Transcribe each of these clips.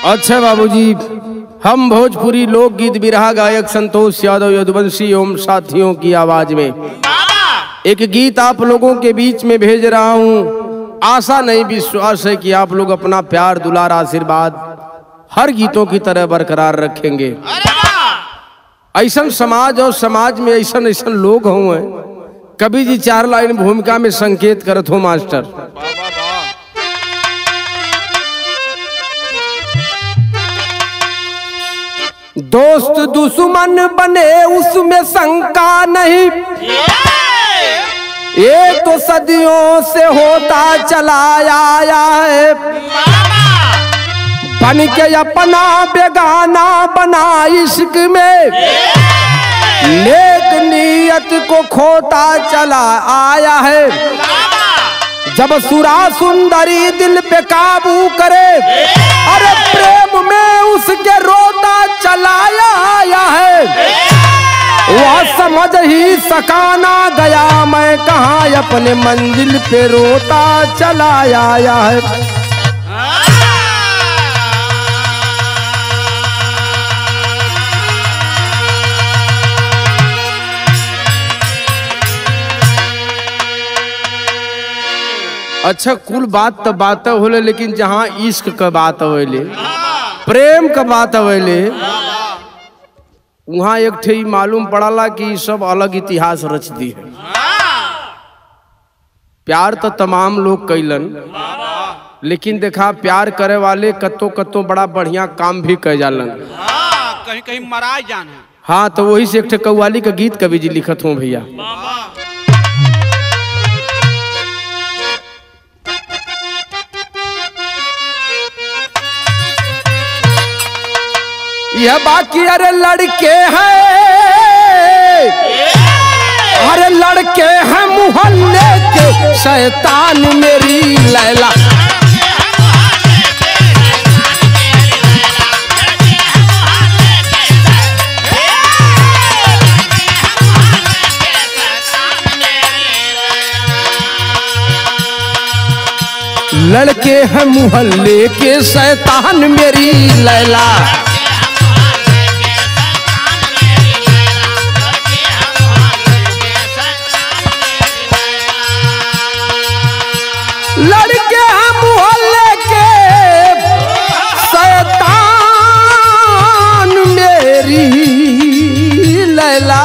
अच्छा बाबूजी, हम भोजपुरी लोकगीत बिरहा गायक संतोष यादव यदुवंशी एवं साथियों की आवाज में एक गीत आप लोगों के बीच में भेज रहा हूँ। आशा नहीं विश्वास है कि आप लोग अपना प्यार दुलार आशीर्वाद हर गीतों की तरह बरकरार रखेंगे। ऐसा समाज और समाज में ऐसा ऐसा लोग हों। कभी जी 4 लाइन भूमिका में संकेत करत हो मास्टर। दोस्त दुश्मन बने उसमें शंका नहीं, ये तो सदियों से होता चला आया है। बन के अपना बेगाना बना इश्क में, नेक नियत को खोता चला आया है। जब सुरा सुंदरी दिल पे काबू करे, अरे प्रेम में उसके रोता चलाया आया है। वह समझ ही सकाना गया मैं कहाँ, अपने मंजिल पे रोता चलाया आया है। अच्छा, कुल बात तो बात होले, लेकिन जहाँ इश्क का बात होले, प्रेम का बात होले, वहाँ एक ठे मालूम पड़ाला कि सब अलग इतिहास रच दी है। प्यार तो तमाम लोग कैलन, लेकिन देखा प्यार करे वाले कत्तो कत्तो बड़ा बढ़िया काम भी कर जालन। कहीं कहीं मराए जान। हाँ, तो वही से एक ठे कव्वाली का गीत कवि जी लिखत हूँ भैया। यह बाकी अरे लड़के हैं, अरे लड़के हैं मोहल्ले के शैतान मेरी लैला। लड़के हैं मोहल्ले के शैतान मेरी लैला। लड़के हैं मोहल्ले के शैतान मेरी लैला।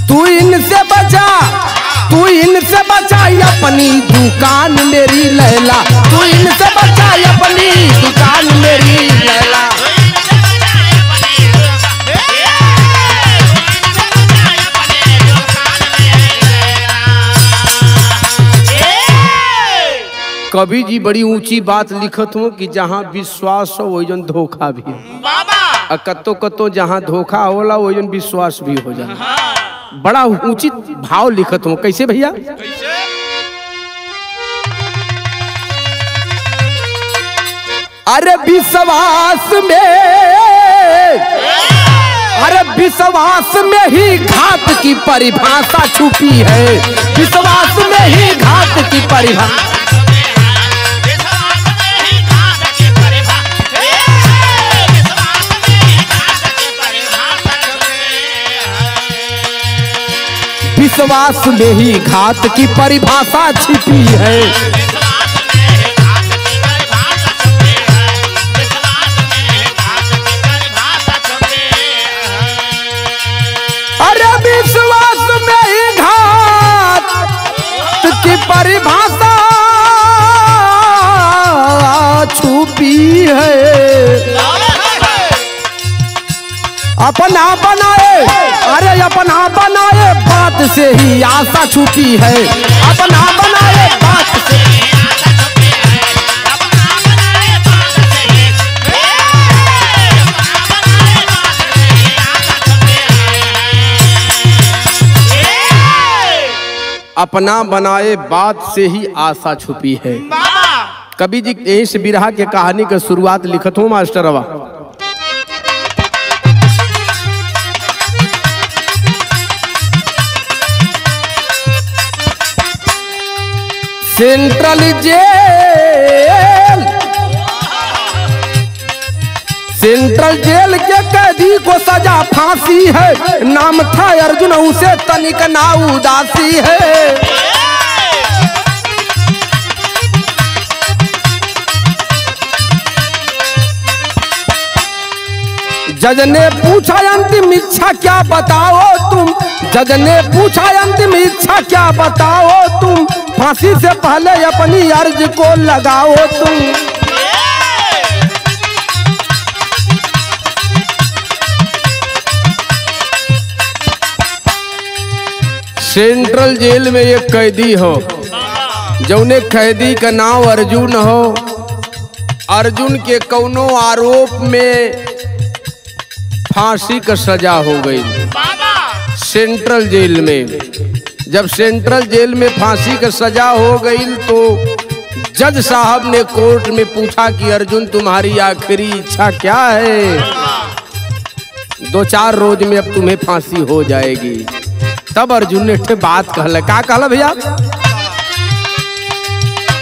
तू इनसे बचा, तू इनसे बचा अपनी दुकान मेरी लैला। तू इनसे बचा अपनी दुकान मेरी लैला। कवि जी बड़ी ऊंची बात लिखत हूँ कि जहाँ विश्वास हो वही जन धोखा भी है। कत्तो कत्तो जहाँ धोखा होला वही जन विश्वास भी हो जाए। बड़ा ऊंची भाव लिखत हूँ। कैसे भैया? अरे विश्वास में, अरे विश्वास में ही घात की परिभाषा छुपी है। विश्वास में ही घात की परिभाषा। विश्वास में ही घात की परिभाषा छिपी है। अरे विश्वास में ही घात की परिभाषा छुपी है। अपना बनाए, अरे अपना बनाए बात से ही आशा छुपी है। अपना बनाए बात से अपना बनाए बात से ही आशा छुपी है। कवि जी यही से बिरहा के कहानी का शुरुआत लिखत हूँ मास्टरवा। सेंट्रल जेल सेंट्रल जेल के कैदी को सजा फांसी है, नाम था अर्जुन उसे तनिक ना उदासी है। जज ने पूछा अंतिम इच्छा क्या बताओ तुम, जज ने पूछा अंतिम इच्छा क्या बताओ तुम, फांसी से पहले अपनी अर्ज को लगाओ तुम। सेंट्रल जेल में एक कैदी हो, जौने कैदी का नाम अर्जुन हो। अर्जुन के कौनो आरोप में फांसी का सजा हो गई सेंट्रल जेल में। जब सेंट्रल जेल में फांसी का सजा हो गई तो जज साहब ने कोर्ट में पूछा कि अर्जुन तुम्हारी आखिरी इच्छा क्या है? 2-4 रोज में अब तुम्हें फांसी हो जाएगी। तब अर्जुन ने बात कहला, क्या कहला भैया?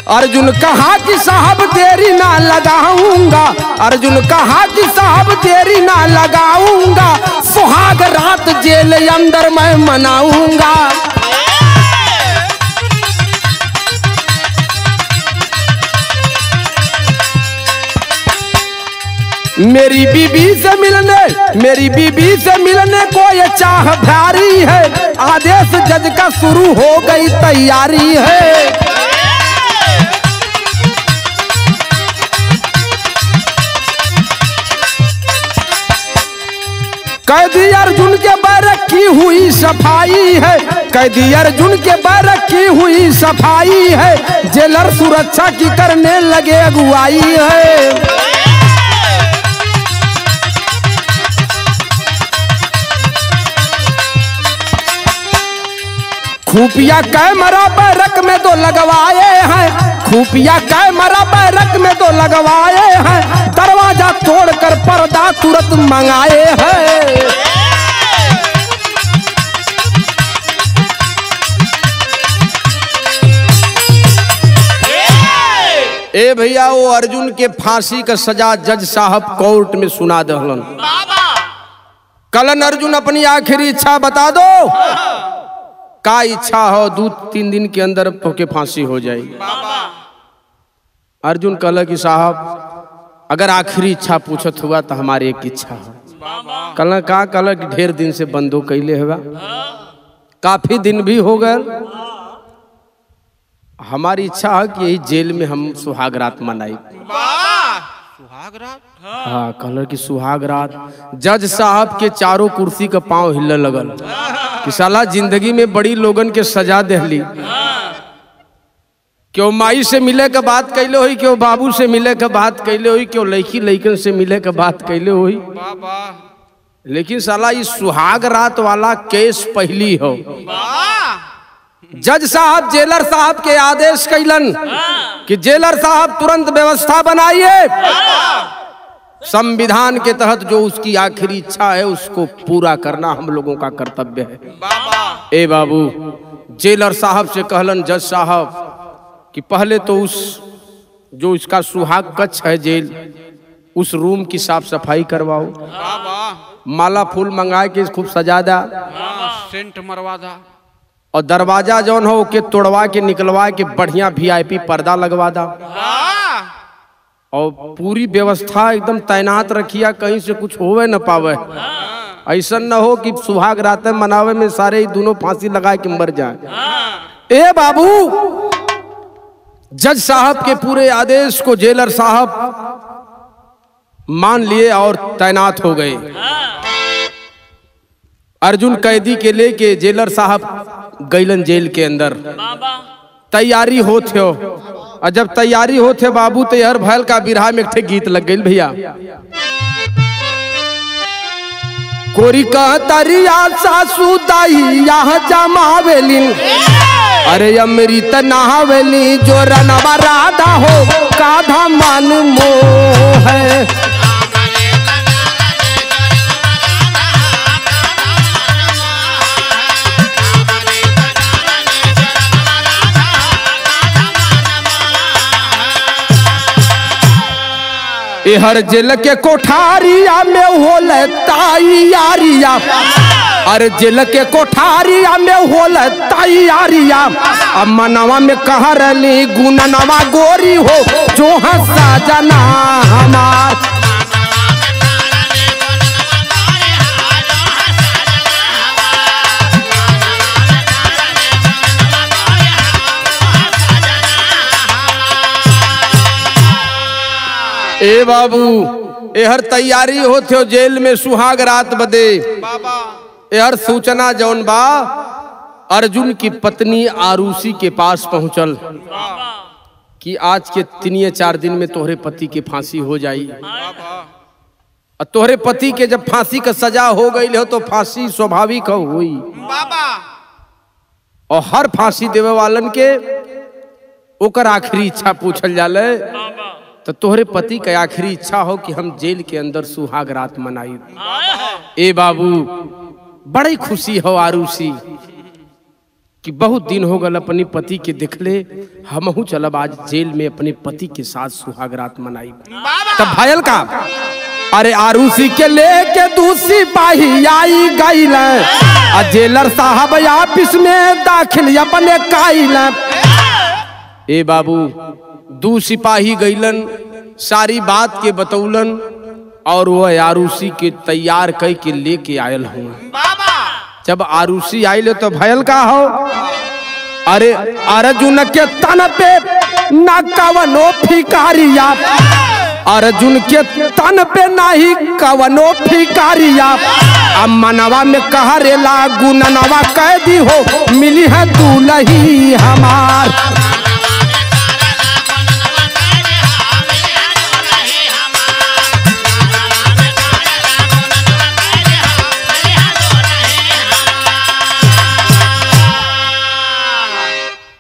अर्जुन कहा कि साहब देरी ना लगाऊंगा, अर्जुन कहा कि साहब देरी ना लगाऊंगा, सुहाग रात जेल अंदर मैं मनाऊंगा। मेरी बीबी से मिलने को ये चाह भारी है, आदेश जज का शुरू हो गई तैयारी है। कैदी अर्जुन के बैरक की हुई सफाई है, कैदी अर्जुन के बैरक की हुई सफाई है, जेलर सुरक्षा की करने लगे अगुवाई है। खुफिया कैमरा बैरक में तो लगवाए हैं, खुफिया कैमरा बैरक में तो लगवाए हैं, दरवाजा तोड़कर पर्दा तुरंत मंगाए हैं। ए भैया, वो अर्जुन के फांसी का सजा जज साहब कोर्ट में सुना दहलन। कलन अर्जुन अपनी आखिरी इच्छा बता दो, का इच्छा हो 2-3 दिन के अंदर तो के फांसी हो जाएगी। अर्जुन कहला कि साहब अगर आखिरी इच्छा पूछत हुआ तो हमारी एक इच्छा हो। कहला कि ढेर दिन से बंदो कैले होगा, काफी दिन भी हो गए, हमारी इच्छा है कि यही जेल में हम सुहाग रात मनाई। सुहाग रात? हाँ, कहला कि सुहाग रात। जज साहब के चारों कुर्सी का पांव हिलने लगल कि साला जिंदगी में बड़ी लोगन के सजा देहली, क्यों माई से मिले के बात कैले हुई, क्यों बाबू से मिले के बात कैले हुई, क्यों लड़की से मिले के बात कैले हुई, लेकिन साला इस सुहाग रात वाला केस पहली हो। जज साहब जेलर साहब के आदेश कैलन कि जेलर साहब तुरंत व्यवस्था बनाइए, संविधान के तहत जो उसकी आखिरी इच्छा है उसको पूरा करना हम लोगों का कर्तव्य है। ए बाबू, जेलर साहब से कहलन जज साहब कि पहले तो उस जो इसका सुहाग कक्ष है जेल, उस रूम की साफ सफाई करवाओ, माला फूल मंगा के खूब सजा दा, सेंट मरवा दा, और दरवाजा जौन हो के तोड़वा के निकलवा के बढ़िया VIP पर्दा लगवा दा, और पूरी व्यवस्था एकदम तैनात रखिया, कहीं से कुछ होवे न पावे। ऐसा न हो कि सुहाग रात मनावे में सारे ही दोनों फांसी लगा के मर जाए। ए बाबू, जज साहब के पूरे आदेश को जेलर साहब मान लिए और तैनात हो गए। अर्जुन कैदी के लेके जेलर साहब गईलन जेल के अंदर, तैयारी होते हो, और जब तैयारी होते बाबू तो हर भैल का बिरहा में एक गीत लग गई भैया। कोरी का तरिया सासू दाई यहाँ जमावेलिन, अरे अमृत नहावेली जो रनवा राधा हो काधा मन मोह है। हर जेल के कोठारिया में होल तैयारिया, अरे जेल के कोठारिया में होल तैयारिया। अब मनवा में कह रही गुननवा गोरी हो जो हंसा जना हमार। ए बाबू एहर तैयारी होते हो जेल में सुहाग रात बदे। एहर सूचना जौन बा अर्जुन की पत्नी आरुषि के पास पहुंचल कि आज के 3-4 दिन में तोहरे पति के फांसी हो जाई। और तोहरे पति के जब फांसी का सजा हो गई हो तो फांसी स्वाभाविक हुई। और हर फांसी देवे वालन के ओकर आखिरी इच्छा पूछल जाले। तो तोहरे पति का आखिरी इच्छा हो कि हम जेल के अंदर सुहाग रात मनाई। ए बाबू बड़ी खुशी हो आरुषि कि बहुत दिन हो गल अपनी पति के देखले, हमहू चलब आज जेल में अपने पति के साथ सुहाग रात मनाई। तब भायल का अरे आरुषि के लेके दूसरी पाही आई गईल, जेलर साहब ऑफिस में दाखिल अपने काइल। ए बाबू 2 सिपाही गईलन, सारी बात के बतौलन और वह आरुषि के तैयार कई के लेके आयल हूँ। जब आरुषि आयल तो भयल का हो अरे अर्जुन के तन पे न कवनो फिकारिया, अर्जुन के तन पे नहीं कवनो फिकारिया। अब मनवा में कह रेला गुननवा कैदी हो मिली है दूल्ही हमार।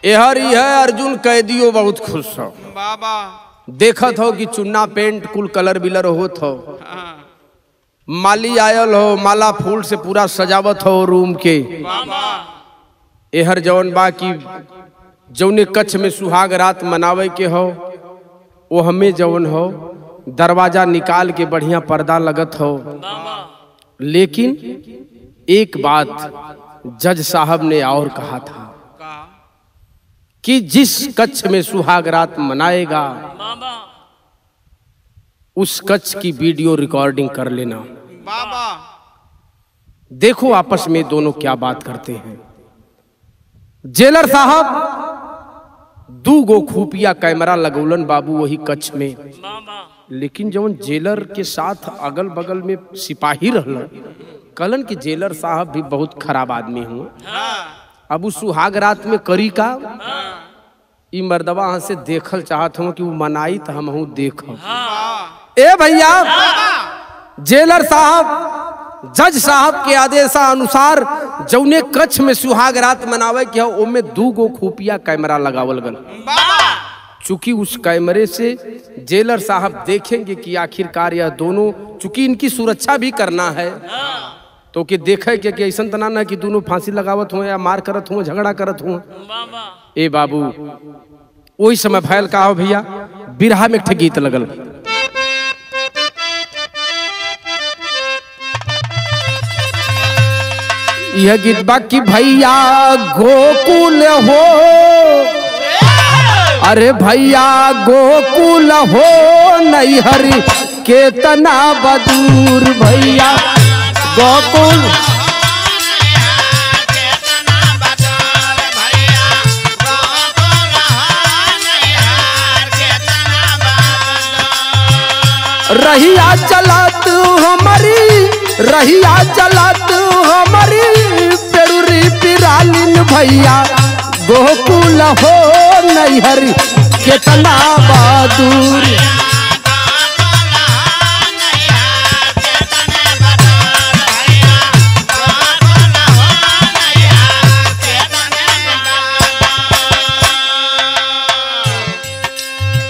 एहर यह अर्जुन कैदियों बहुत खुश हो बाबा। देखत हो कि चुन्ना पेंट कुल कलर बिलर होत हो, माली आयल हो, माला फूल से पूरा सजावत हो रूम के। एहर जौन बा की जौने कच्छ में सुहाग रात मनावे के हो वो हमें जौन हो दरवाजा निकाल के बढ़िया पर्दा लगत हो। लेकिन एक बात जज साहब ने और कहा था कि जिस कच्छ में सुहाग रात मनाएगा उस कच्छ की वीडियो रिकॉर्डिंग कर लेना। बाबा देखो आपस में दोनों क्या बात करते हैं। जेलर साहब 2 गो खुफिया कैमरा लगौलन बाबू वही कच्छ में। लेकिन जब जेलर के साथ अगल बगल में सिपाही रहलन कहलन कि जेलर साहब भी बहुत खराब आदमी हुए। अब उस सुहाग रात में करी का ई मर्दवा यहाँ से देखल चाहत हूँ कि वो मनाई तो हम हूँ देखो। ए भैया जेलर साहब जज साहब के आदेशानुसार जौने कच्छ में सुहाग रात मनावे के ओमे 2 गो खुफिया कैमरा लगावल गल। चूंकि उस कैमरे से जेलर साहब देखेंगे कि आखिरकार यह दोनों, चूंकि इनकी सुरक्षा भी करना है तो कि देखे कि ऐसा तना ना कि दोनों फांसी लगावत हो या मार करत हो झगड़ा करत हो। ए बाबू वही समय भयल का हो भैया बिरहा में एक गीत लगल। यह गीत बाकी भैया गोकुल हो, अरे भैया गोकुल हो नैहर केतना बदूर भैया गोकुल। रहिया चलत हमारी रहिया चलत हमारी पेरुरी पिरालिन भैया गोकुल हो नैहर केतना बहादुर।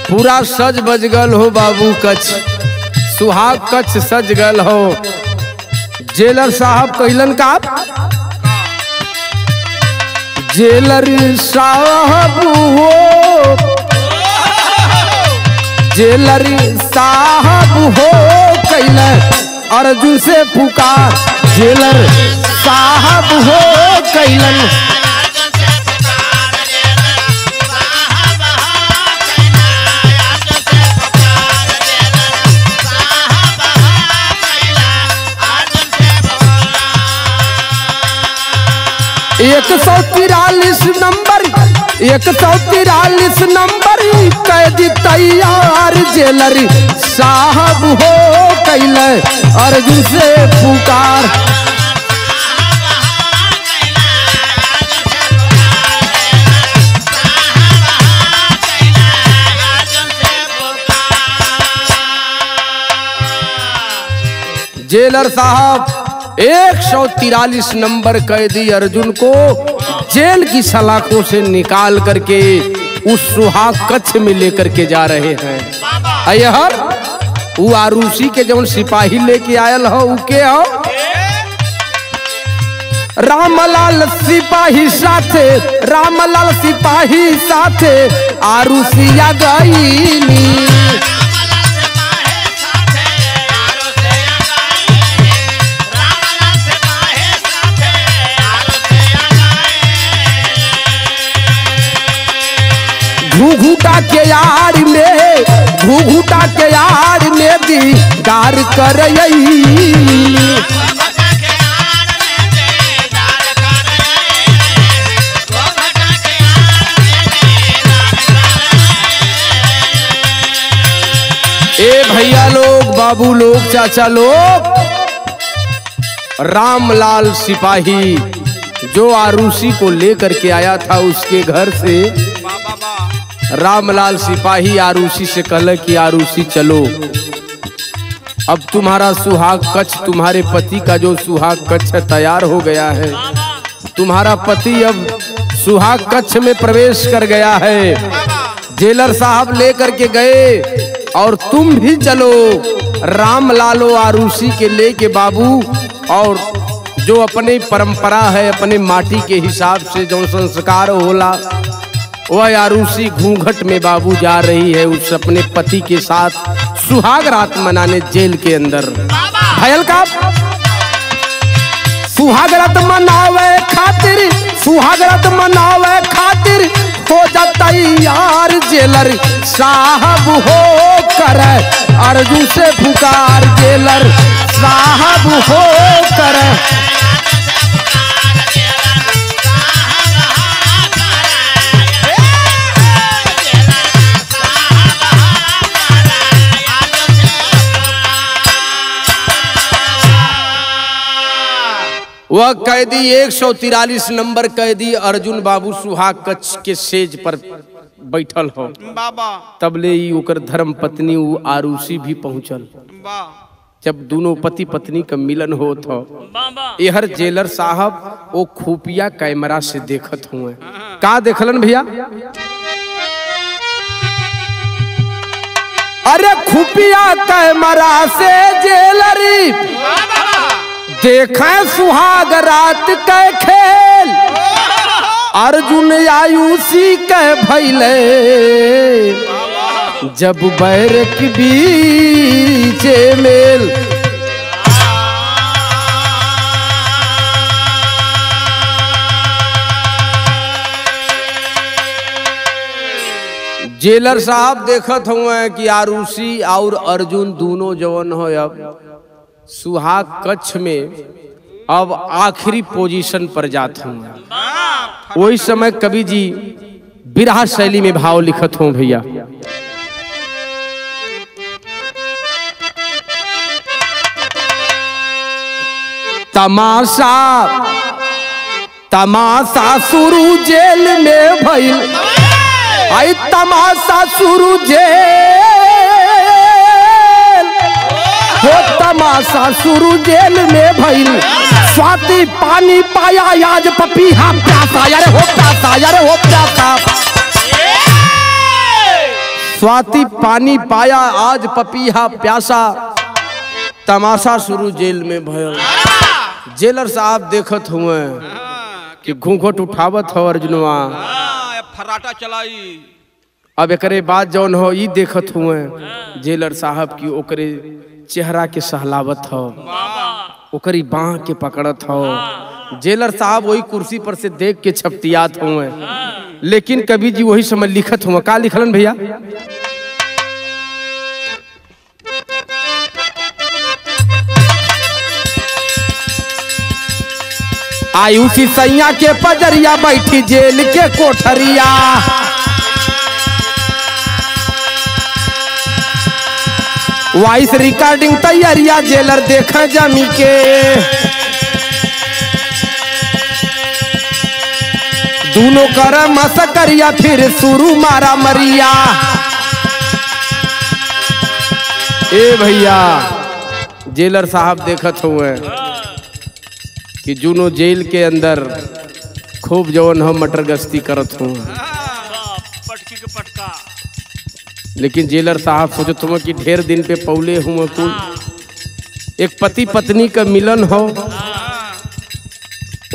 पूरा सज बज गल हो बाबू कच्छ, सुहाग कच्छ सज गल हो। जेलर साहब कहलन का जेलर साहब हो जेलर साहब हो कैले अर्जुन से पुकार, जेलर साहब हो कैलन। एक 143 नंबर 143 नंबर कैदी तैयार, जेलर साहब हो कैले अर्जुन से पुकार। जेलर साहब 143 नंबर कैदी अर्जुन को जेल की सलाखों से निकाल करके उस सुहाग कक्ष में लेकर के जा रहे हैं। अयहर वो आरूसी के जौन सिपाही लेके आयल हो उके हो रामलाल सिपाही साथे, रामलाल सिपाही साथे आरूसिया गईली। घूघूटा के यार में, घूघूटा के यार में दीदार करई। ए भैया लोग, बाबू लोग, चाचा लोग, रामलाल सिपाही जो आरूसी को लेकर के आया था उसके घर से, रामलाल सिपाही आरूसी से कहला कि आरूसी चलो, अब तुम्हारा सुहाग कक्ष, तुम्हारे पति का जो सुहाग कक्ष तैयार हो गया है, तुम्हारा पति अब सुहाग कक्ष में प्रवेश कर गया है। जेलर साहब लेकर के गए और तुम भी चलो रामलालो आरूसी के लेके बाबू, और जो अपनी परंपरा है, अपने माटी के हिसाब से जो संस्कार होला वह आरूसी घूंघट में बाबू जा रही है उस अपने पति के साथ सुहाग रात मनाने जेल के अंदर। भयल का सुहाग रात मनावे खातिर, सुहाग रात मनावे खातिर हो जाता यार, जेलर साहब हो करे अर्जुन से पुकार, जेलर साहब हो करे। वह कैदी 143 नंबर कैदी अर्जुन बाबू सुहाग कक्ष के सेज पर बैठल हो बाबा। तबले ही ओकर धर्म पत्नी वो आरूसी भी पहुंचल। जब दोनों पति पत्नी का मिलन होत हो, यहर जेलर साहब वो खुफिया कैमरा से देखत हुए। का देखलन भैया? अरे खुफिया कैमरा से जेलरी देखा सुहाग रात के खेल, अर्जुन आयुषी के भैले जब बैरक बीचे मेल। जेलर साहब देखत हुए कि आरुषि और अर्जुन दोनों जवन हो अब सुहाग कक्ष में अब आखिरी पोजीशन पर जाते हैं। वही समय कवि जी बिरहा शैली में भाव लिखत हूं भैया। तमाशा तमाशा शुरू जेल में भइल, आई तमाशा शुरू जेल हो, तमाशा शुरू जेल में भइल। स्वाति पानी पाया आज पपीहा प्यासा, यारे हो प्यासा, यारे हो प्यासा। स्वाति पानी पाया आज पपीहा प्यासा, तमाशा शुरू जेल में भइल। जेलर साहब देखत हुए कि घूंघट उठावत हो अर्जुनवा, फराटा चलाई। अब एकरे बाद जौन हो ई देखत हुए जेलर साहब की ओकरे चेहरा के सहलावत हो, ओकरी बाह के पकड़त हो। जेलर साहब वही कुर्सी पर से देख के छपतियात हुए। लेकिन कवि जी वही समय लिखत हुए, का लिखलन भैया? आयुषी सैया के पजरिया बैठी जेल के कोठरिया, वॉइस रिकॉर्डिंग तैयारिया जेलर देखा जमी के। दोनों कर मसकरिया फिर शुरू मारा मरिया। ए भैया जेलर साहब देखत हुए कि जूनो जेल के अंदर खूब जवन हम मटर गश्ती करत हूँ। पटकी के पटका। लेकिन जेलर साहब सोचत हुए कि ढेर दिन पे पौले हुए कुल एक पति पत्नी का मिलन हो,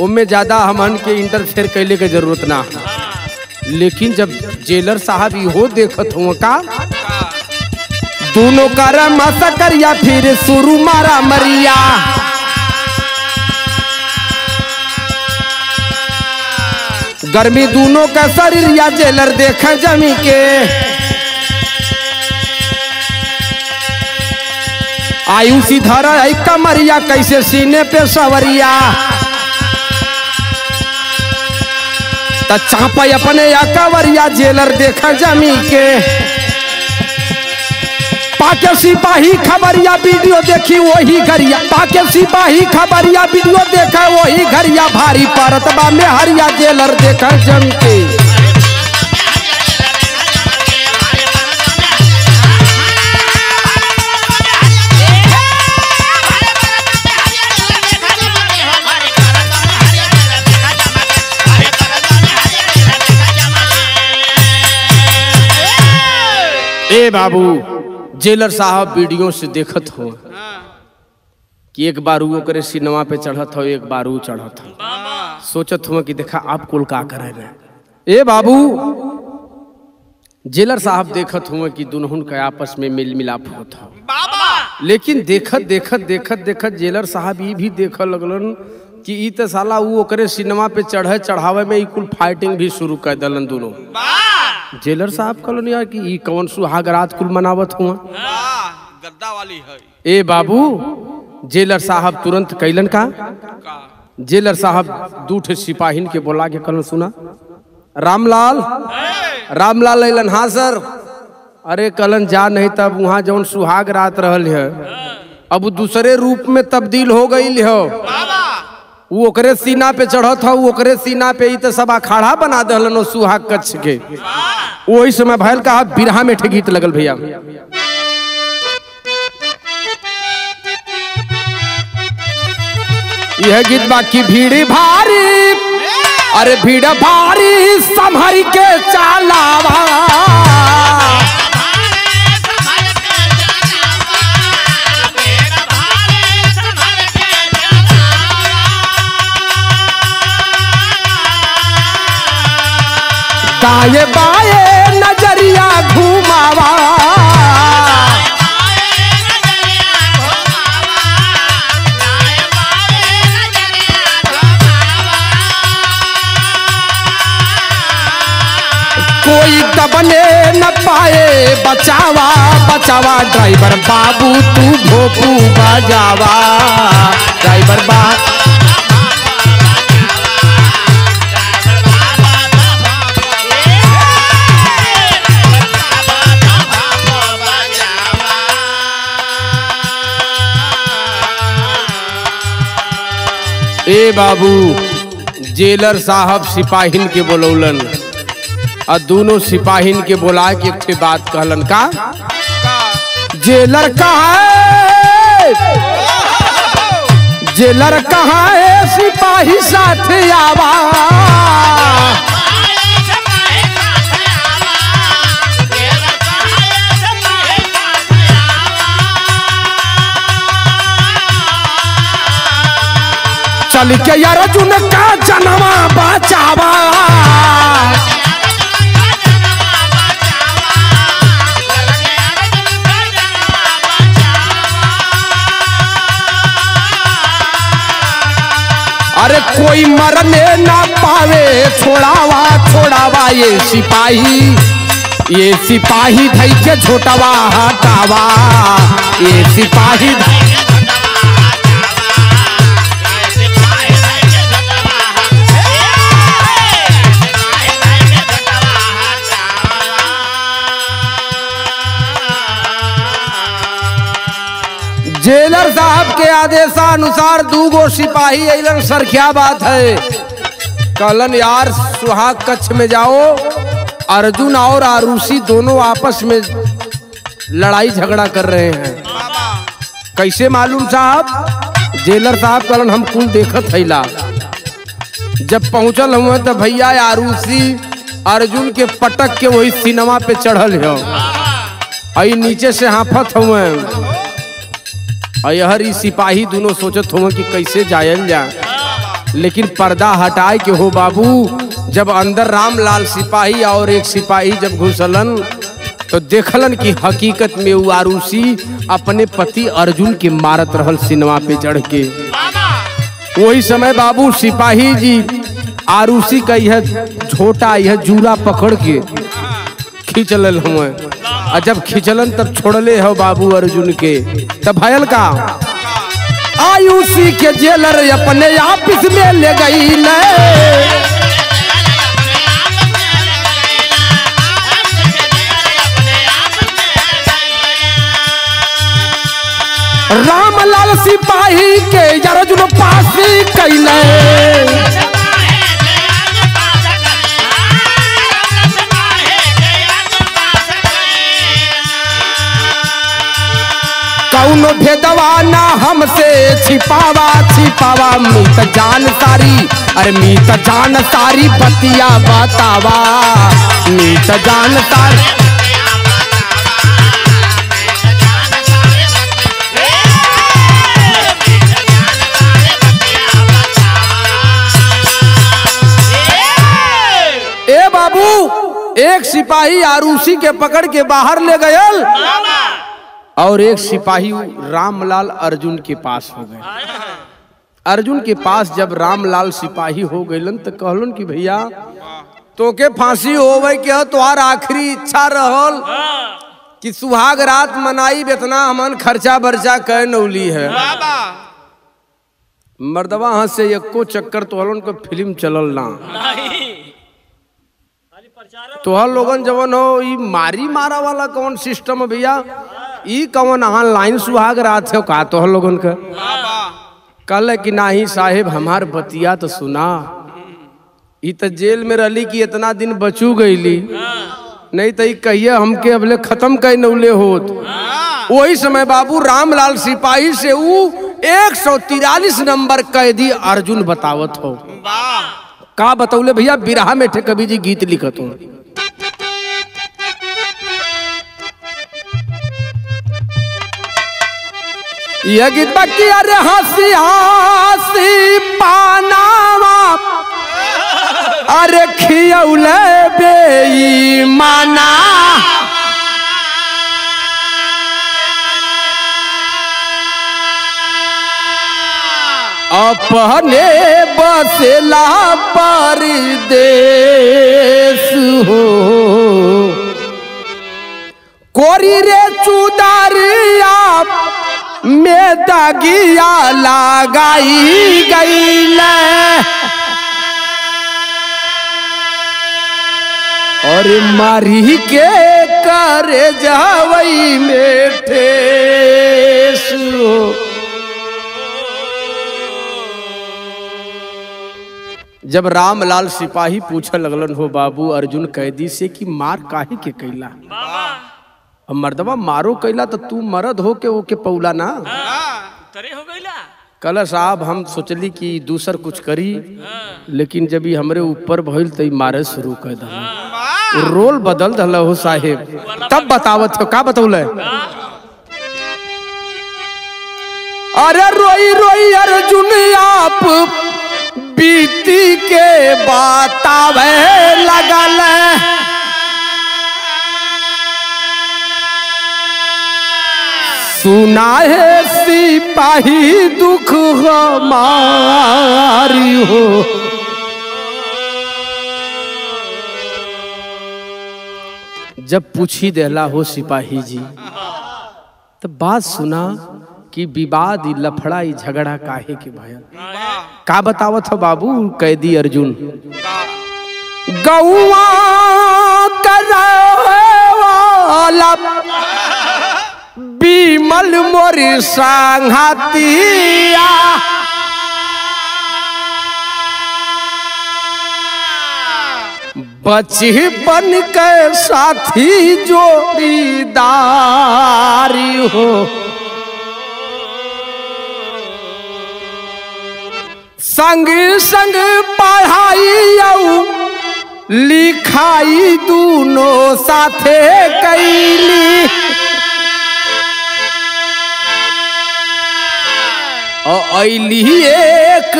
उनमें ज्यादा हमन के इंटरफेयर कैले के जरूरत ना हो। लेकिन जब जेलर साहब इहो देखत हुए का दोनों कर मसकरिया फिर शुरू मारा मरिया। गर्मी दोनों का शरीर या जेलर देखा जमी के। आयुषी धरा है कमरिया कैसे सीने पे सवरिया। त चापा अपने या कवरिया जेलर देखा जमी के। पाके सिपाही खबरिया वीडियो देखी वही घरिया, पाके सिपाही खबरिया वीडियो देखा वही घरिया। भारी परतबा में हरिया जेलर देखा जम के। ए बाबू जेलर साहब वीडियो से देखत हो कि एक बार वो करे सिनेमा पे चढ़त हो, एक बार वो चढ़त हो। सोचत हो कि देखा आप कुल का करे। ए बाबू जेलर साहब देखत हुए कि दुनहुन के आपस में मेल मिलाप होत हो। लेकिन देखत देखत देखत देखत जेलर साहब ये भी देख लगलन कि ई त साला वो ओकरे सिनेमा पे चढ़े चढ़ावे में कुल फाइटिंग भी शुरू कर दलन दोनों। जेलर साहब कहलन यार कि ई कौन सुहाग रात कुल मनावत हुआ, गद्दा वाली है। ए बाबू जेलर साहब तुरंत कैलन का जेलर साहब दूठ सिपाहीन के बोला के कहलन सुना रामलाल रामलाल अलन। हाँ सर। अरे कहलन जा नहीं तब वहाँ जौन सुहाग रात रहल है अब दूसरे रूप में तब्दील हो गई हो। वो ओकरे सीना पे चढ़त हो, वो ओकरे सीना पे तो सब अखाड़ा बना दहलन सुहाग कच्छ के। वही समय भैल का बिरहा में ठे गीत लगल भैया। यह गीत बाकी भीड़ भारी, अरे भीड़ भारी संभर के चालावा। दाए बाए नजरिया घुमावा, कोई दबने न पाए बचावा बचावा। ड्राइवर बाबू तू भोपू बजावा, ड्राइवर बाबू। ए बाबू जेलर साहब सिपाहीन के बोलौलन और दोनों सिपाहीन के बोला के एक बात कहलन का जेलर कहाँ है, जेलर कहाँ है सिपाही साथ आवा। चल के यार अर्जुन का जनवा बचावा, छोड़ावा छोड़ावा ये सिपाही धई के झोटावा हटावा ये सिपाही जेलर साहब के आदेशानुसार 2 गो सिपाही अइलन। सर क्या बात है? कहलन यार सुहाग कक्ष में जाओ, अर्जुन और आरुषि दोनों आपस में लड़ाई झगड़ा कर रहे हैं। कैसे मालूम साहब? जेलर साहब कहलन हम कुल देखत हैला। जब पहुंचल हुए तो भैया आरुषि अर्जुन के पटक के वही सिनेमा पे चढ़ल हो, आई नीचे से हाफत हुए। हर सिपाही दोनों सोचत हुए कि कैसे जायल जा, लेकिन पर्दा हटाए के हो बाबू। जब अंदर रामलाल सिपाही और एक सिपाही जब घुसलन तो देखलन कि हकीकत में वो आरुषि अपने पति अर्जुन के मारत रहल सिनेमा पे चढ़ के। वही समय बाबू सिपाही जी आरुषि का यह झोटा यह जूरा पकड़ के खींचल हुए। और जब खिंचलन तब छोड़ले हो बाबू अर्जुन के। तब भयल का आयुषी के जेलर अपने ऑफिस में ले गई न। रामलाल सिपाही के अर्जुन पास कैले। कौनो भेदवा ना हमसे छिपावा छिपावा मीत जान सारी। अरे मीत जान सारी बतिया बतावा मीत जान सारी। ए बाबू एक सिपाही आरुषि के पकड़ के बाहर ले गयल और एक सिपाही रामलाल अर्जुन के पास हो गए। अर्जुन के पास जब रामलाल सिपाही हो गए तो कहलन कि भैया तो के फांसी होवे के तोहार आखिरी इच्छा रहल कि सुहाग रात मनाई बेतना हमन खर्चा बर्चा कह नौली है। मर्दवा हाथ से एको चक्कर तोहलन को फिल्म चलल ना। तोहर लोगन जवन हो ई मारी मारा वाला कौन सिस्टम है भैया? ई कौन ऑनलाइन सुहाग रात है का तोहर लोगन का? कल कि नाही साहेब हमार बतिया तो सुना। ई तो जेल में रहली कि इतना दिन बचू गईली, नहीं तो कहिए हमके अबले खत्म कई नौले होत। वही समय बाबू रामलाल सिपाही से ऊ 143 नंबर कैदी अर्जुन बतावत हो। का बतौले भैया? बिरहा में थे कवि जी गीत लिखत हूँ। यह गीत बाकी अरे हंसी हंसी पानावा अरे खियौले बेईमाना। अपने बसेला परदेश हो कोरी रे चुदारिया में दागिया लगाई गई और मारी के करे जावई में ठेस हो। जब रामलाल सिपाही पूछे लगलन हो बाबू अर्जुन कैदी से कि मार काहे के कैला? अब मर्दवा मारो कैला तो तू मर्द हो के ओके पौला ना तरे हो गईला। कल साहब हम सोचली कि दूसर कुछ करी, लेकिन जब ये हमरे ऊपर भइल तो मारे शुरू कर दल। रोल बदल दल हो साहेब। तब बतावत हो का बतौले? अरे रोई रोई अर्जुन आप बीती के बतावे लगल। सुना है सिपाही दुख हमारी हो जब पूछी देला हो सिपाही जी तो बात सुना कि विवाद ई लफड़ा ई झगड़ा काहे के भयल का बतावत हो बाबू कैदी अर्जुन गौआ वाला बिमल मोर संघातिया बचपन के साथी जोड़ीदारी हो संग संग पढ़ाई लिखाई दोनों साथे कैली ऐली एक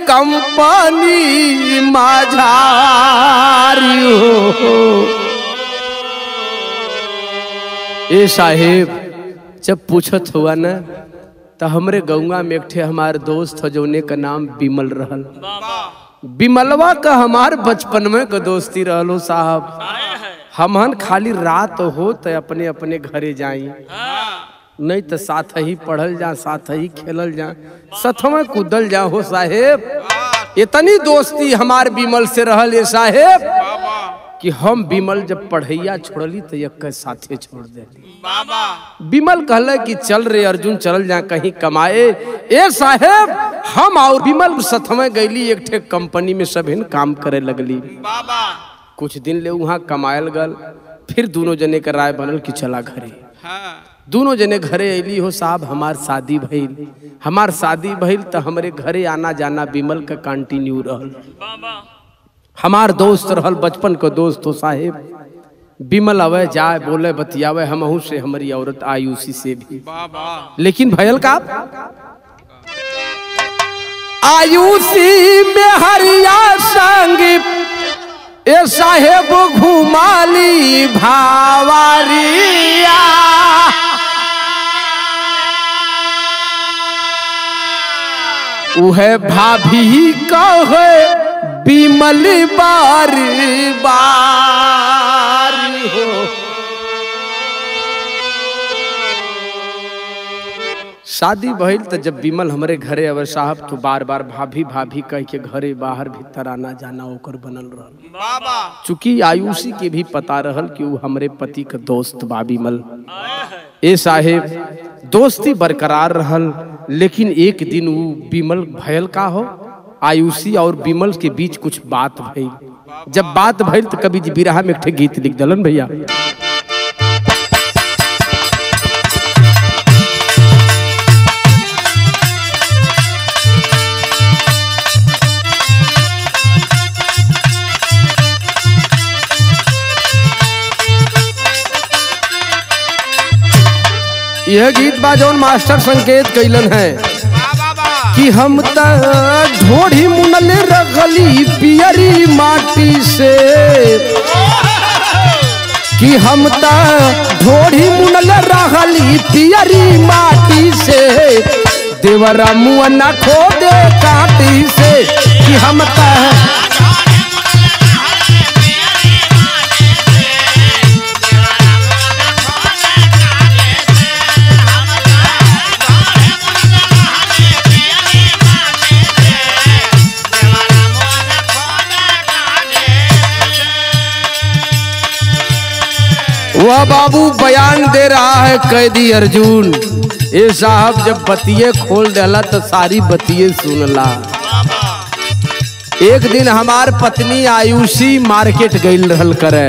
कंपनी माझारी हो। ए साहेब जब पूछत हुआ न तो हमरे गौवा में एक ठे हमार दोस्त हो जोने का नाम बिमल रहल बिमलवा का हमार बचपन में का दोस्ती रहलो साहब हमहन खाली रात हो तो अपने अपने घरे जाई नहीं तो साथ ही पढ़ल जा साथ ही खेलल जा साथ में कूदल जा हो साहेब इतनी दोस्ती हमार बिमल से रहल है साहेब कि हम बिमल जब पढ़ैया छोड़ली तो एक साथे छोड़ दे बिमल कहले कि चल रे अर्जुन चल जा कहीं कमाए ए साहेब हम और बिमल साथ में गईली एक ठे कंपनी में सभिन काम करे लगली कुछ दिन ले वहाँ कमायल गल फिर दोनों जने का राय बनल कि चला घरे दोनों जने घरे अली हो साहब हमार शादी भइल तो हमरे घरे आना जाना बिमल का कंटिन्यू रहल हमार दोस्त रहल बचपन को दोस्त हो साहेब बिमल आवे जाए बोले बतियावे हमहू से हमारी औरत आयुषी से भी लेकिन भयल का आयुषी में हरिया संग ए साहेब घुमाली भावारिया उहे भाभी कहे बिमल बार बार हो शादी भइल तो जब बिमल हमारे घरे अवर साहब तो बार बार भाभी भाभी कह के घरे बाहर भीतर आना जाना ओकर बनल रहल चूंकि आयुषी के भी पता रहल कि वो हमरे पति का दोस्त बा बिमल ए साहेब दोस्ती बरकरार रहल लेकिन एक दिन वो बिमल भयल का हो आयुषी और बिमल के बीच कुछ बात भइल जब बात भइल तो कभी जी बिरहा में एक ठे गीत लिख दलन भैया यह गीत बा जौन मास्टर संकेत कैलन है कि हम त ढोढ़ी मुनल रखली पियरी माटी से कि हम त ढोढ़ी मुनल रखली पियरी माटी से देवरा मुआ न खोदे काटी से कि हम त वह बाबू बयान दे रहा है कैदी अर्जुन ए साहब जब बतिये खोल देला तो सारी बतिये सुनला एक दिन हमार पत्नी आयुषी मार्केट गई रहल करे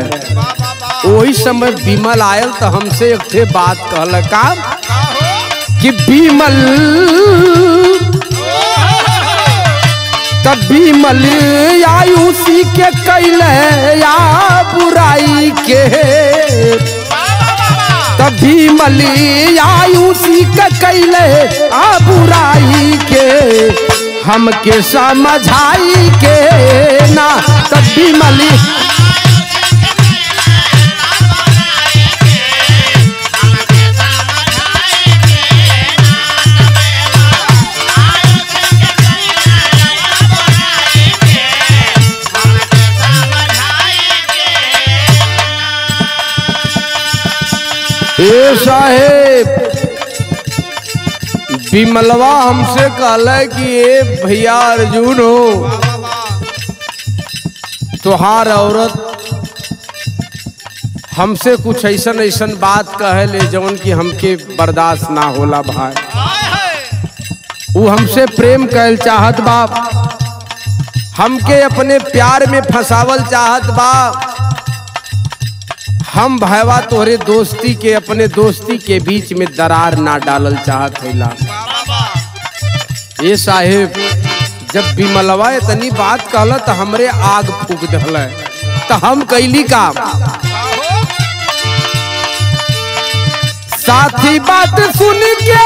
वही समय बिमल आयल तो हमसे एक ठे बात कहल का कि बिमल तब बिमल आयुषी के कैले या बुराई के तब बिमल आयुषी के कैले आ बुराई के हमके समझाई के ना तब बिमल ए साहेब बिमलवा हमसे कहला कि ए भैया अर्जुन हो, तुहार औरत हमसे कुछ ऐसन ऐसन बात कहे ले जवन कि हमके बर्दाश्त ना होला भाई। वो हमसे प्रेम कहल चाहत बा, हमके अपने प्यार में फंसावल चाहत बा। हम भाईवा तोहरे दोस्ती के, अपने दोस्ती के बीच में दरार ना डालल चाहत हैला। ये साहेब जब बिमलवा इतनी बात कहला तो हमरे आग फूक दहल, तो हम कैली का साथी बात सुन के,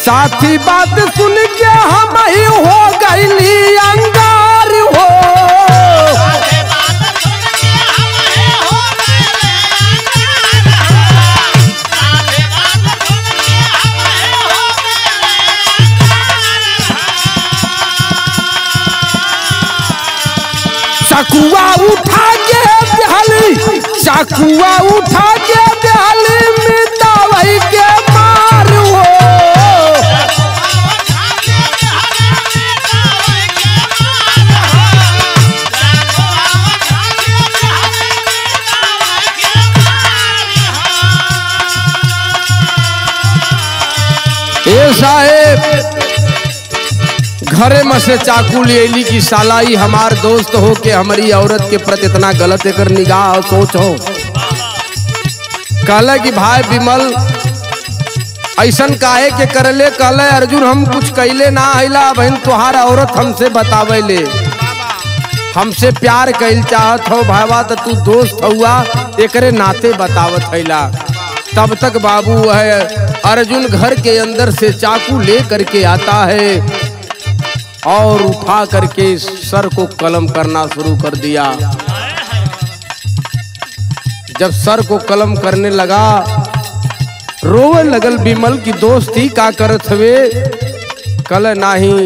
साथी बात सुन के हम ही हो गईली अंगार हो। चाकुआ उठा के देहली, चाकुआ उठा के देहली मिटावई के मार हो। ए साहेब घरे में से चाकू ले ली कि साला ही हमार दोस्त हो के हमारी औरत के प्रति इतना गलत एकर निगाह और सोच हो। कहला कि भाई विमल ऐसन काहे के करले, कहले अर्जुन हम कुछ कैले ना हैला, बहन तुहार औरत हमसे बतावे ले, हमसे प्यार कैल चाहत हो भाईवा, तो तू दोस्त हुआ एकरे नाते बतावत हैला। तब तक बाबू है अर्जुन घर के अंदर से चाकू ले करके आता है और उठा करके सर को कलम करना शुरू कर दिया। जब सर को कलम करने लगा रोवे लगल बिमल की दोस्ती का करत हवे। कल नाही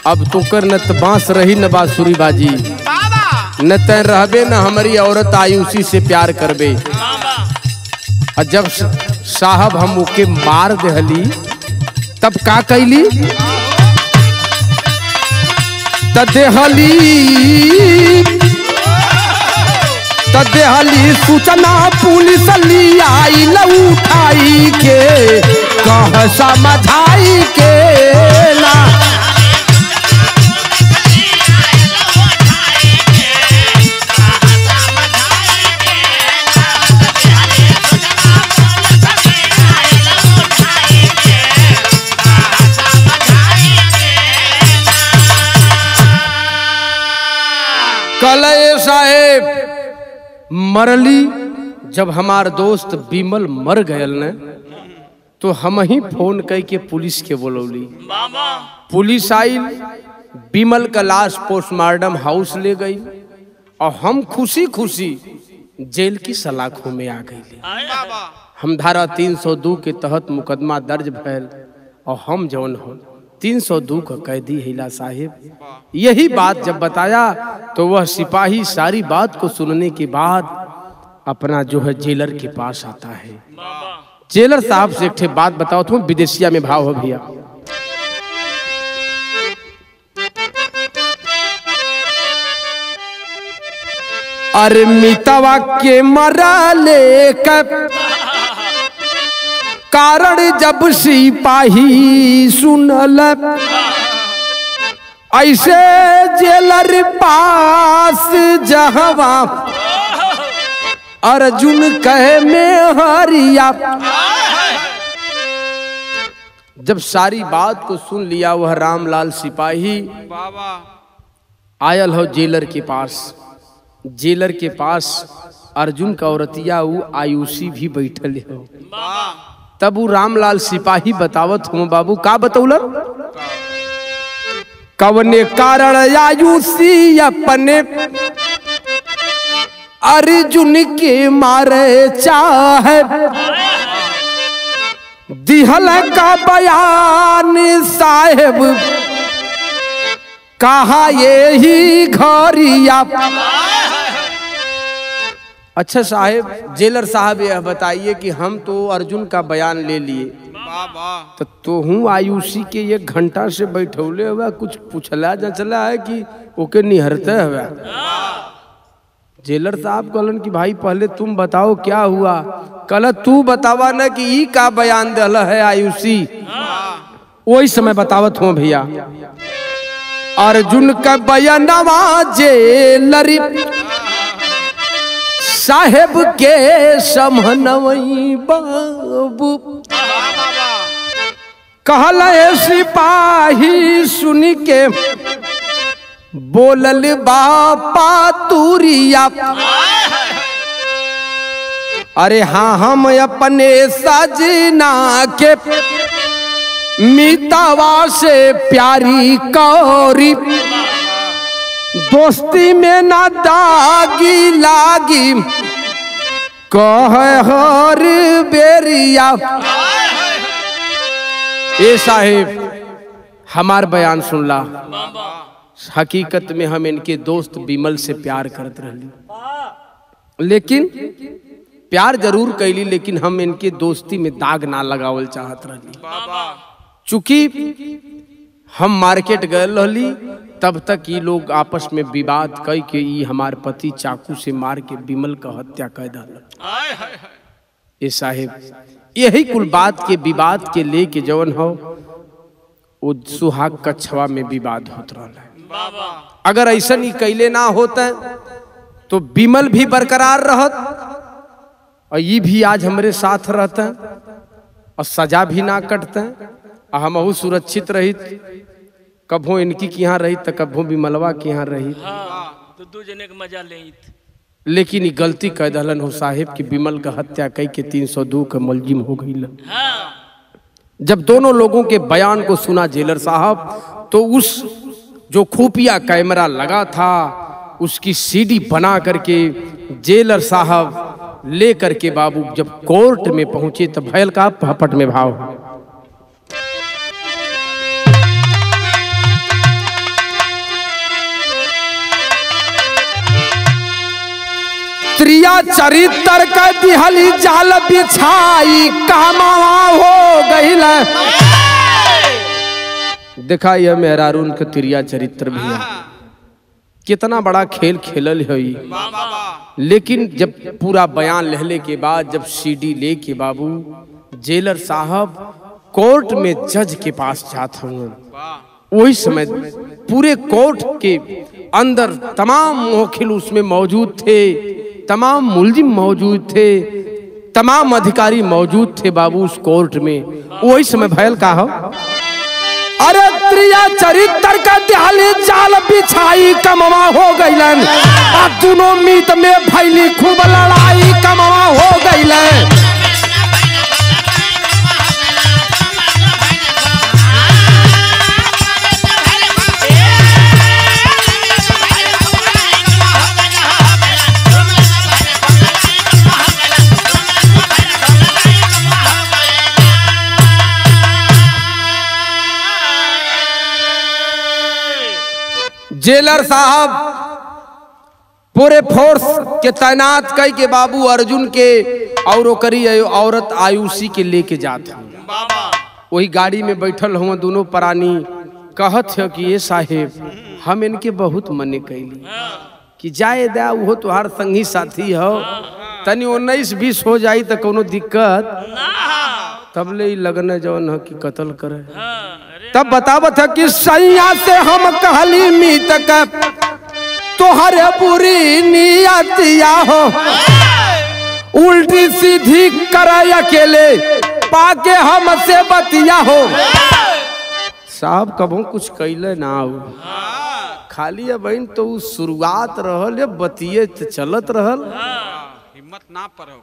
अब तो कर न त बांस रही न बांसुरी बाजी, न तय रहबे न हमारी औरत आयुषी से प्यार करबे। और जब साहब हम ओके मार देहली तब का कैली, तदेहली सूचना पुलिस ली आई उठाई के, कह समझाई के ना। कलए साहेब मरली जब हमार दोस्त बिमल मर गयल न, तो हम ही फोन कह के पुलिस के बोलौली। पुलिस आई, बिमल का लाश पोस्टमार्टम हाउस ले गई और हम खुशी खुशी जेल की सलाखों में आ गई। हम धारा 302 के तहत मुकदमा दर्ज भैल और हम जौन हो 302 का कैदी हिला साहिब। यही बात जब बताया तो वह सिपाही सारी बात को सुनने के बाद अपना जो है जेलर के पास आता है। जेलर साहब से एक बात बताओ, तुम विदेशिया में भाव हो भैया। अरे मितवा के मरा ले कारण जब सिपाही सुनल, ऐसे जेलर पास जहवा अर्जुन कहे में हरिया। जब सारी बात को सुन लिया वह रामलाल सिपाही आयल हो जेलर के पास। जेलर के पास अर्जुन का औरतिया आयुषी भी बैठल हो। तब वो रामलाल सिपाही बतावत हूँ बाबू का बतौलन, कवने कारण आयुषी अपने अर्जुन के मारे चाहे, दिहल का बयान साहेब कहा ये ही घरिया। अच्छा साहेब, जेलर साहब यह बताइए कि हम तो अर्जुन का बयान ले लिए, तो तोहू आयुषी के 1 घंटा से बैठौले हुआ, कुछ पूछला जचला है कि ओके निहरते हुआ? जेलर साहब कहलन कि भाई पहले तुम बताओ क्या हुआ। कल तू बतावा ना कि ई का बयान दल है आयुषी। वही समय बतावत हूँ भैया। अर्जुन का बयानवा जेलरी साहेब के समहनवई बाबू, कहला सिपाही सुन के बोलल बापा तुरिया। अरे हाँ हम अपने सजना के मितावा से प्यारी कौरी, दोस्ती में ना दागी लागी कह हर बेरिया। ए साहेब हमार बयान सुन ला। हकीकत में हम इनके दोस्त विमल से प्यार करत रहली, लेकिन प्यार जरूर कैली, लेकिन हम इनके दोस्ती में दाग ना लगावल चाहत रहली। चूंकि हम मार्केट गए रहली तब तक ये लोग आपस में विवाद कई के ई हमार पति चाकू से मार के विमल का हत्या कर दिया। ये साहेब यही कुल बात के विवाद के लेके जवन हो वो सुहाग कछवा में विवाद होत रहा है। अगर ऐसा नहीं कैले ना होता तो विमल भी बरकरार रहत और ये भी आज हमारे साथ रहते और सजा भी ना कटते और हम सुरक्षित रहित। कभो इनकी के यहाँ रही तो कभो विमलवा के यहाँ रही, तो 2 जने के मजा ले। लेकिन ये गलती कह दलन हो साहेब कि विमल का हत्या कई के 302 का मुलजिम हो गई। जब दोनों लोगों के बयान को सुना जेलर साहब, तो उस जो खुफिया कैमरा लगा था उसकी सीडी बना करके जेलर साहब ले करके बाबू जब कोर्ट में पहुंचे तो भयल का पहपट में भाव। त्रिया चरित्र का दिहली जाल बिछाई कामवा हो गईल। देखा यह मेहरारून के त्रिया चरित्र भैया कितना बड़ा खेल खेलल है। लेकिन जब पूरा बयान लेने के बाद जब सीडी ले के बाबू जेलर साहब कोर्ट में जज के पास जाते हुए, वही समय पूरे कोर्ट के अंदर तमाम मुवक्किल उसमें मौजूद थे, तमाम मुलजिम मौजूद थे, तमाम अधिकारी मौजूद थे बाबू उस कोर्ट में। वही समय भयल का हो, अरे त्रिया चरित्र का दिहाली जाल बिछाई कमवा हो गईलन। दोनों मीत में फैली खूब लड़ाई कमवा हो गईलन। जेलर साहब पूरे फोर्स के तैनात कई के बाबू अर्जुन के और ओकरी औरत आयुषी के लेके जाते वही गाड़ी में बैठल हुआ दोनों प्राणी। कहत है कि ये साहेब हम इनके बहुत मने कैली कि जाए दा वो तुहार संगी साथी हो, तनी 19-20 हो जाई तो कोनो दिक्कत तब ले लगन जवन है कि कत्ल करे। तब बतावत है कि सैया से हम कहली मीत का तोहरे बुरी नियतिया हो, उल्टी सीधी करे अकेले पाके हमसे बतिया हो। साहब कबो कुछ कैले ना हो, खाली अब बहन तो शुरुआत रहल या बतिये चलत रहल, हिम्मत ना पड़ो।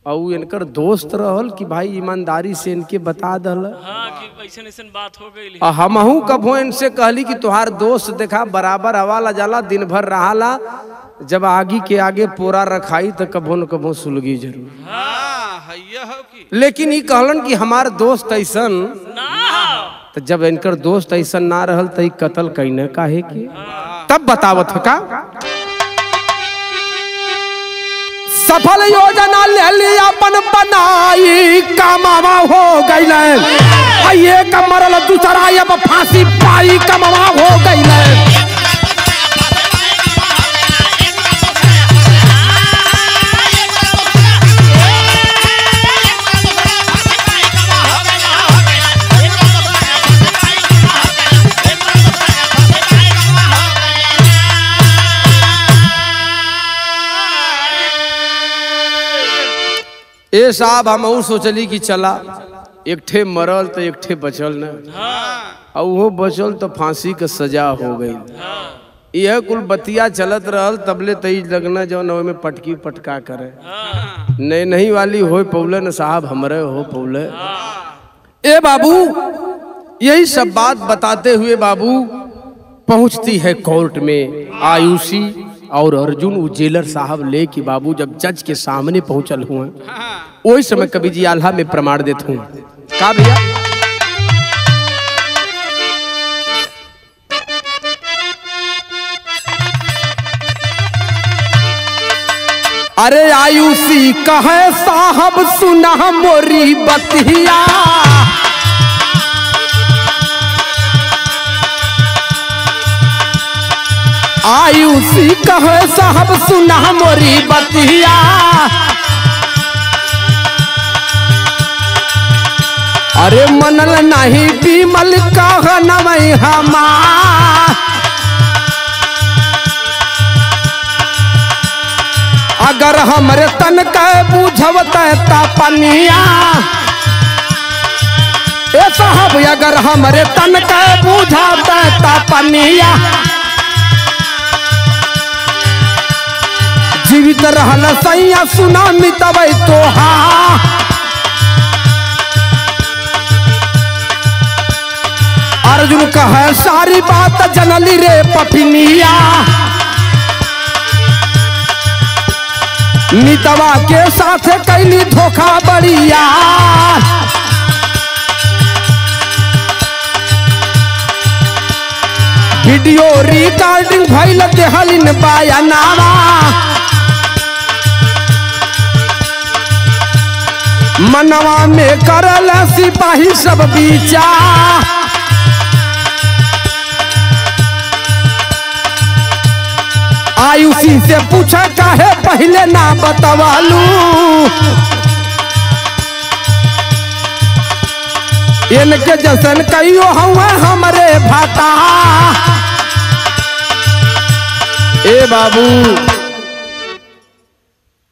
और इनकर दोस्त रहल कि भाई ईमानदारी से इनके बता दल। हाँ, कि ऐसन बात हो गई। हमहू कभो इनसे कहली कि तुहार दोस्त देखा बराबर हवाला जाला दिन भर रहाला, जब आगी के आगे पोरा रखाई तो कभो न कभो सुलगी जरूर। हाँ, लेकिन ये कहलन कि हमार दोस्त ऐसन, तो जब इनकर दोस्त ऐसन ना रहल तो कत्ल कैने काहे की। तब बतावत का सफल योजना ले ली अपन बनाई कमावा हो गई ये कमरल दूसरा अब फांसी पाई कमावा हो गई। ए साहब हम सोचली कि चला एक ठे मरल तो एक ठे बचल न और वो बचल तो फांसी के सजा हो गई। यह कुल बतिया चलत रहल तबले तई लगना जो नवे में पटकी पटका करे नहीं नहीं वाली हो पौले न साहब हमरे हो पौले। ए बाबू यही सब बात बताते हुए बाबू पहुंचती है कोर्ट में आयुषी और अर्जुन वो जेलर साहब ले कि बाबू जब जज के सामने पहुंचल हुए वही समय कवि जी आल्हा में प्रमाण देते हूँ का भैया। अरे आयुषी कहे साहब सुना मोरी बतिया आयुषी कहे साहब सुना मोरी बतिया अरे मनल नहीं बीमल कहनवै हमार अगर हमरे तन के बुझवत पनिया ए साहब अगर हमरे तन के बुझवत पनिया जीवित रहल सैया सुना मितबै तोहा अर्जुन कहे सारी बात जनली रे पपिनिया मितवा के साथ कैली धोखा बढ़िया वीडियो रिकॉर्डिंग भइल देहलिन बयानावा मनवा में करल सिपाही सब विचार आयुषी से पूछा काहे पहले ना बतावालू इनके जैसन कहियो हुआ हमरे भाता। ए बाबू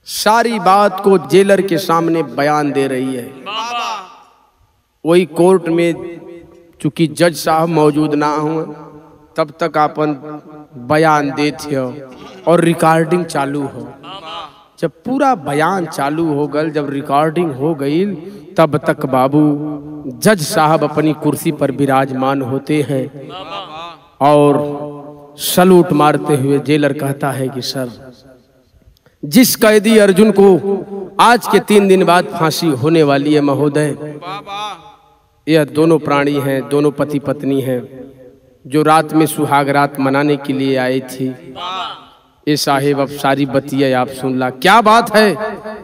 सारी बात को जेलर के सामने बयान दे रही है। वही कोर्ट में चूंकि जज साहब मौजूद ना हुए तब तक अपन बयान देते हो और रिकॉर्डिंग चालू हो। जब पूरा बयान चालू हो गल जब रिकॉर्डिंग हो गई तब तक बाबू जज साहब अपनी कुर्सी पर विराजमान होते हैं और सलूट मारते हुए जेलर कहता है कि सर जिस कैदी अर्जुन को आज के 3 दिन बाद फांसी होने वाली है महोदय यह दोनों प्राणी हैं दोनों पति पत्नी हैं जो रात में सुहाग रात मनाने के लिए आई थी। ये साहेब अब सारी बतिया आप सुन ला क्या बात है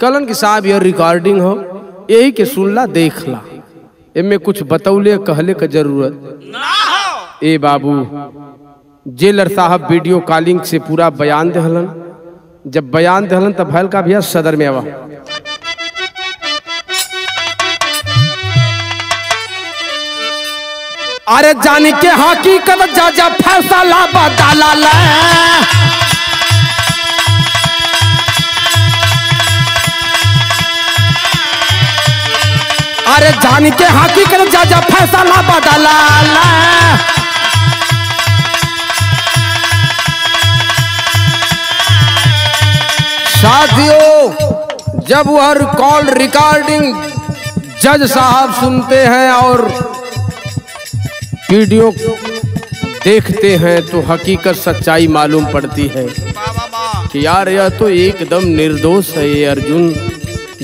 कलन के साहब यह रिकॉर्डिंग हो यही के सुन ला देख ला इनमें कुछ बतौले कहले का जरूरत ना हो। ए बाबू जेलर साहब वीडियो कॉलिंग से पूरा बयान दहलन जब बयान दहलन तब भैल का भैया सदर में आवा अरे जान के हकीकत जज फैसला बदला ले अरे जान के हकीकत जज फैसला बदला ले साथियों जब वह कॉल रिकॉर्डिंग जज साहब सुनते हैं और वीडियो देखते हैं तो हकीकत सच्चाई मालूम पड़ती है कि यार यह तो एकदम निर्दोष है ये अर्जुन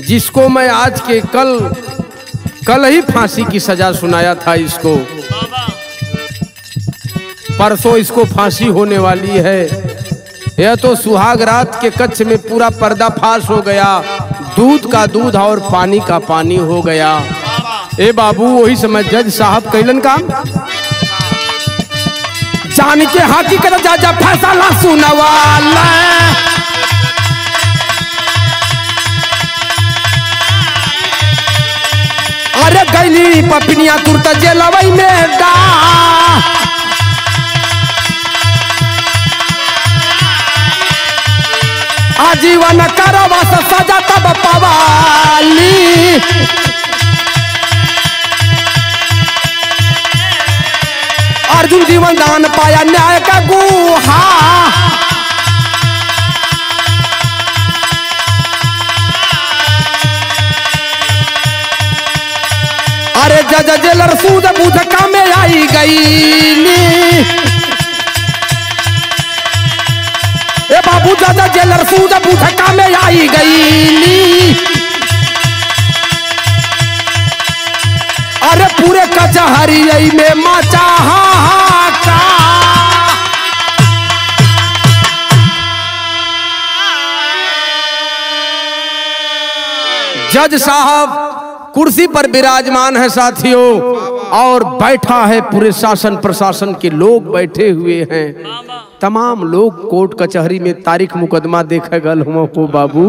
जिसको मैं आज के कल ही फांसी की सजा सुनाया था इसको परसों इसको फांसी होने वाली है यह तो सुहाग रात के कच्छ में पूरा पर्दाफाश हो गया, दूध का दूध और पानी का पानी हो गया। ए बाबू वही समय जज साहब कैलन काम, जान के हाथी कर जा फैसला सुनवाला। अरे गैली पपनिया तुरत जेलवई में डा, आजीवन कारावास सजा तब पवाली। अर्जुन जीवन दान पाया न्याय का गुहा, अरे जज जेलर सूझ बूझ कामे आई गई। ए बाबू जज जेलर सूझ बूझ कामे आई गई। अरे पूरे कचहरी में मचा हाहाकार। जज साहब कुर्सी पर विराजमान है साथियों, और बैठा है पूरे शासन प्रशासन के लोग बैठे हुए हैं। तमाम लोग कोर्ट कचहरी में तारीख मुकदमा देखे गल हो बाबू।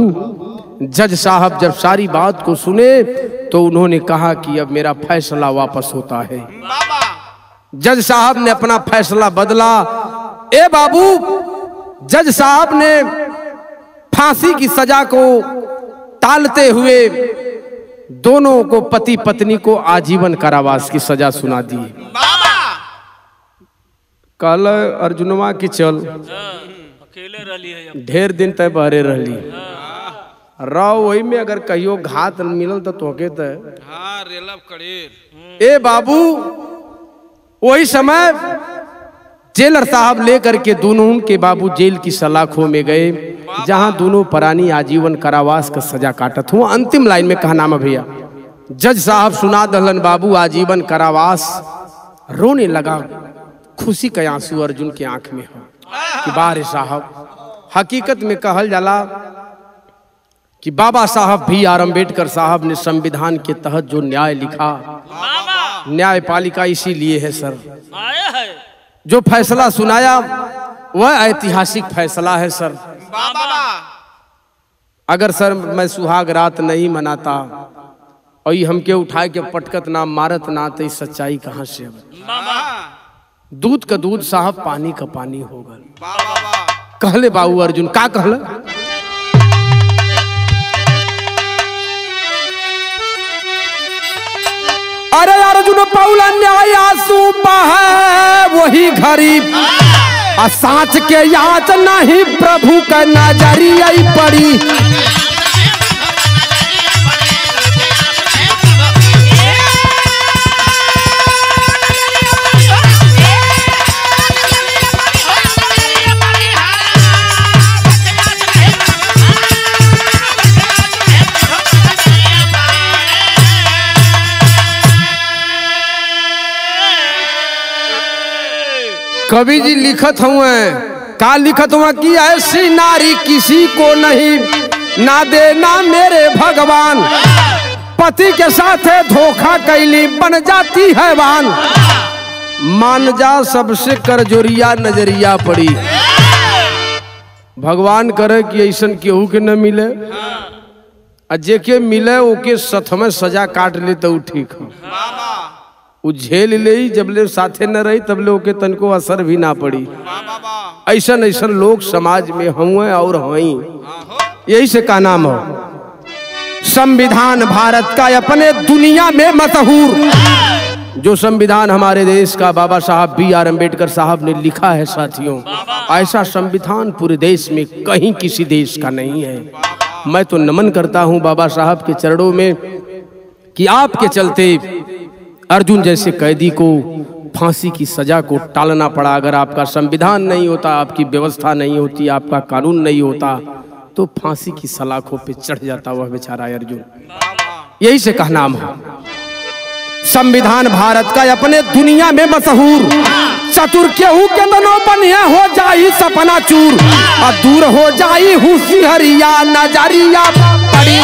जज साहब जब सारी बात को सुने तो उन्होंने कहा कि अब मेरा फैसला वापस होता है। जज साहब ने अपना फैसला बदला। ए बाबू जज साहब ने फांसी की सजा को टालते हुए दोनों को, पति पत्नी को आजीवन कारावास की सजा सुना दी। कल अर्जुनवा की चल अकेले रही है, ढेर दिन तय बहरे रही राव, वही में अगर कहियो घात मिलल तो तोके ए बाबू। वही समय जेलर साहब लेकर के दोनों के बाबू जेल की सलाखों में गए, जहां दोनों प्राणी आजीवन कारावास का सजा काटत हुआ। अंतिम लाइन में कहना है भैया, जज साहब सुना दहलन बाबू आजीवन कारावास। रोने लगा, खुशी का आंसू अर्जुन की आंख में हो कि बारे साहब। हकीकत में कहल जाला कि बाबा साहब भी आर अम्बेडकर साहब ने संविधान के तहत जो न्याय लिखा, न्यायपालिका इसीलिए है सर। जो फैसला सुनाया वह ऐतिहासिक फैसला है सर। अगर सर मैं सुहाग रात नहीं मनाता और ये हमके उठाए के पटकत ना मारत ना, तो सच्चाई कहाँ से अब? दूध का दूध साहब पानी का पानी होगा। कहले बाबू अर्जुन का कहले, अरे अर्जुन पौला न्याय आंसू बहे वही घड़ी, साँच के याद नहीं प्रभु का नजरिया पड़ी। कवि जी लिखत हुए का लिखत हुआ कि ऐसी नारी किसी को नहीं ना देना मेरे भगवान, पति के साथ धोखा कैली बन जाती है वान, मान जा सबसे कर जोरिया नजरिया पड़ी। भगवान करे कि ऐसा केहू के न मिले, जेके मिले ओके सथ में सजा काट ले तो ठीक है, वो झेल ले जब ले साथे न रही तब ले ओके तनको असर भी ना पड़ी। ऐसा ऐसा लोग समाज में हुए और हई, यही से का नाम हो संविधान भारत का अपने दुनिया में मशहूर। जो संविधान हमारे देश का बाबा साहब बी आर अम्बेडकर साहब ने लिखा है साथियों, ऐसा संविधान पूरे देश में कहीं किसी देश का नहीं है। मैं तो नमन करता हूं बाबा साहब के चरणों में कि आपके चलते अर्जुन जैसे कैदी को फांसी की सजा को टालना पड़ा। अगर आपका संविधान नहीं होता, आपकी व्यवस्था नहीं होती, आपका कानून नहीं होता, तो फांसी की सलाखों पे चढ़ जाता वह बेचारा अर्जुन। यही से कहना है संविधान भारत का अपने दुनिया में मशहूर। चतुर केहू के तनो बनिया हो जाई सपना चूर और दूर हो जाई हुसिहरिया नजरिया पड़ी।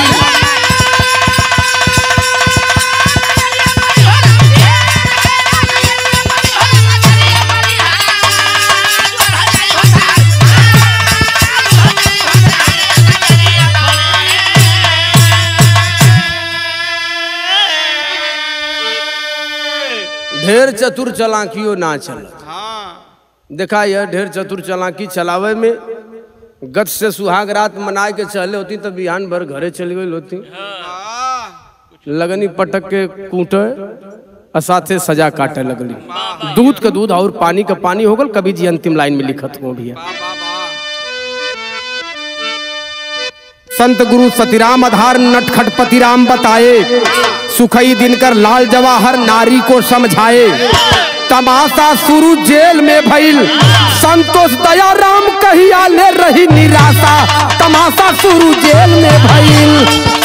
ढेर चतुर चलाकियों ना चल। देखा यह ढेर चतुर चलाकी चलावे में गत से सुहाग रात मनाए के चले होती तब बिहान भर घरे चली गई होती। लगनी पटक के कूटे और साथे सजा काटे लगली। दूध का दूध और पानी का पानी हो गल। कभी जी अंतिम लाइन में लिखत हो भैया। संत गुरु सतीराम आधार नटखटपति राम बताए सुखई दिनकर लाल जवाहर नारी को समझाए। तमाशा शुरू जेल में भइल संतोष दया राम कहिया ले रही निराशा। तमाशा शुरू जेल में भइल।